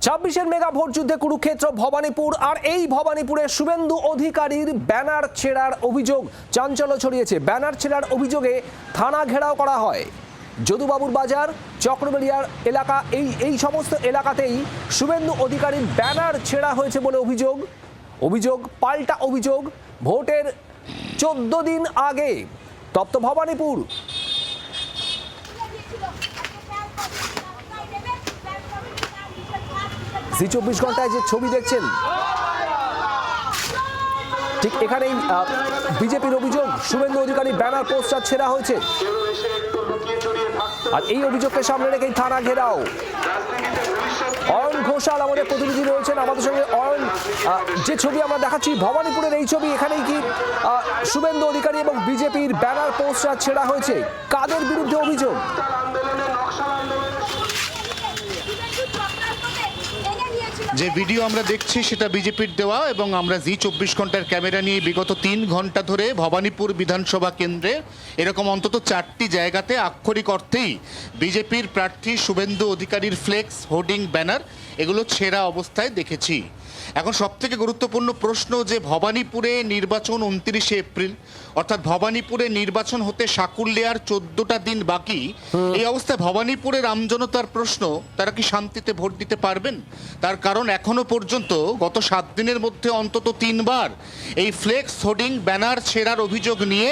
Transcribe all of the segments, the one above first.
26-এর mega vote যুদ্ধে কুরুক্ষেত্র ভবানীপুর, আর এই ভবানীপুরে শুভেন্দু অধিকারীর ব্যানার ছেঁড়ার অভিযোগ চাঞ্চল্য ছড়িয়েছে। ব্যানার ছেঁড়ার অভিযোগে থানা ঘেরাও করা হয়। যদুবাবুর বাজার, চক্রবেড়িয়ার এলাকা, এই সমস্ত এলাকাতেই শুভেন্দু অধিকারীর ব্যানার ছেঁড়া হয়েছে বলে অভিযোগ পাল্টা অভিযোগ। ভোটের 14 দিন আগে তপ্ত ভবানীপুর। জি 24 ঘন্টায় যে ছবি দেখছেন, ঠিক এখানেই বিজেপির অভিযোগ শুভেন্দু অধিকারীর ব্যানার পোস্টার ছেঁড়া হয়েছে। আর এই অভিযোগকে সামনে রেখেই থানা ঘেরাও। অয়ন ঘোষাল আমাদের প্রতিনিধি রয়েছেন আমাদের সঙ্গে। অয়ন, যে ছবি আমরা দেখাচ্ছি ভবানীপুরের এই ছবি, এখানেই কি শুভেন্দু অধিকারী এবং বিজেপির ব্যানার পোস্টার ছেঁড়া হয়েছে? কাদের বিরুদ্ধে অভিযোগ? যে ভিডিও আমরা দেখছি সেটা বিজেপির দেওয়া, এবং আমরা জি 24 ঘন্টার ক্যামেরা নিয়ে বিগত 3 ঘন্টা ধরে ভবানীপুর বিধানসভা কেন্দ্রে এরকম অন্তত 4টি জায়গাতে আক্ষরিক অর্থেই বিজেপির প্রার্থী শুভেন্দু অধিকারীর ফ্লেক্স, হোর্ডিং, ব্যানার এগুলো ছেঁড়া অবস্থায় দেখেছি। এখন সবথেকে গুরুত্বপূর্ণ প্রশ্ন যে ভবানীপুরে নির্বাচন 29শে এপ্রিল, অর্থাৎ ভবানীপুরে নির্বাচন হতে সাকুল্যে আর 14টা দিন বাকি। এই অবস্থায় ভবানীপুরের আমজনতার প্রশ্ন, তারা কি শান্তিতে ভোট দিতে পারবেন? তার কারণ এখনো পর্যন্ত গত 7 দিনের মধ্যে অন্তত 3 বার এই ফ্লেক্স, হোর্ডিং, ব্যানার ছেঁড়ার অভিযোগ নিয়ে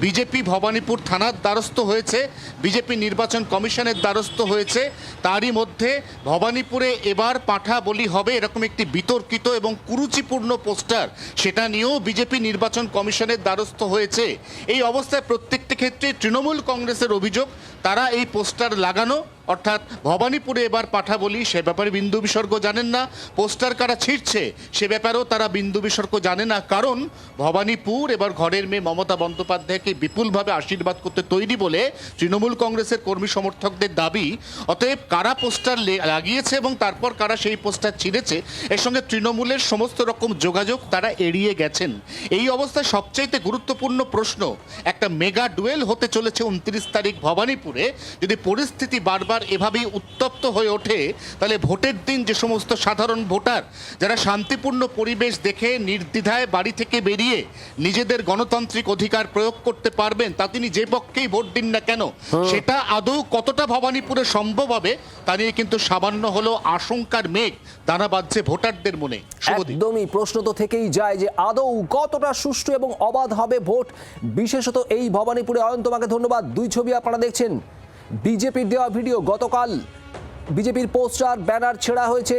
বিজেপি ভবানীপুর থানার দ্বারস্থ হয়েছে, বিজেপি নির্বাচন কমিশনের দ্বারস্থ হয়েছে। তারই মধ্যে ভবানীপুরে এবার পাঁঠা বলি হবে এরকম একটি বিতর্কিত এবং কুরুচিপূর্ণ পোস্টার, সেটা নিয়েও বিজেপি নির্বাচন কমিশনের দ্বারস্থ হয়েছে। এই অবস্থায় প্রত্যেকটি ক্ষেত্রে তৃণমূল কংগ্রেসের অভিযোগ, তারা এই পোস্টার লাগানো, অর্থাৎ ভবানীপুরে এবার পাঠা বলি, সে ব্যাপারে বিন্দু বিসর্গ জানেন না। পোস্টার কারা ছিঁড়ছে সে ব্যাপারেও তারা বিন্দু বিসর্গ জানে না, কারণ ভবানীপুর এবার ঘরের মেয়ে মমতা বন্দ্যোপাধ্যায়কে বিপুলভাবে আশীর্বাদ করতে তৈরি বলে তৃণমূল কংগ্রেসের কর্মী সমর্থকদের দাবি। অতএব কারা পোস্টার লাগিয়েছে এবং তারপর কারা সেই পোস্টার ছিঁড়েছে, এর সঙ্গে তৃণমূলের সমস্ত রকম যোগাযোগ তারা এড়িয়ে গেছেন। এই অবস্থায় সবচাইতে গুরুত্বপূর্ণ প্রশ্ন, একটা মেগা ডুয়েল হতে চলেছে 29 তারিখ ভবানীপুরে। যদি পরিস্থিতি বারবার এভাবেই উত্তপ্ত হয়ে ওঠে, তাহলে ভোটের দিন যে সমস্ত সাধারণ ভোটার যারা শান্তিপূর্ণ পরিবেশ দেখে নির্দ্বিধায় বাড়ি থেকে বেরিয়ে নিজেদের গণতান্ত্রিক অধিকার প্রয়োগ করতে পারবেন, তা তিনি যে পক্ষেই ভোট দিন না কেন, সেটা আদৌ কতটা ভবানীপুরে সম্ভব হবে তা নিয়ে কিন্তু সামান্য হলো আশঙ্কার মেঘ দানা বাঁধছে ভোটারদের মনে। একদমই প্রশ্ন তো থেকেই যায় যে আদৌ কতটা সুষ্ঠু এবং অবাধ হবে ভোট, বিশেষত এই ভবানীপুরে। অয়ন, তোমাকে ধন্যবাদ। দুই ছবি আপনারা দেখছেন, বিজেপির দেওয়া ভিডিও, গতকাল বিজেপির পোস্টার, ব্যানার ছেঁড়া হয়েছে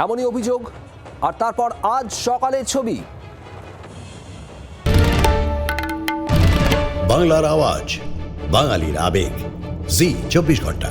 এমনই অভিযোগ, আর তারপর আজ সকালের ছবি। বাংলার আওয়াজ, বাঙালির আবেগ, জি 24 ঘন্টা।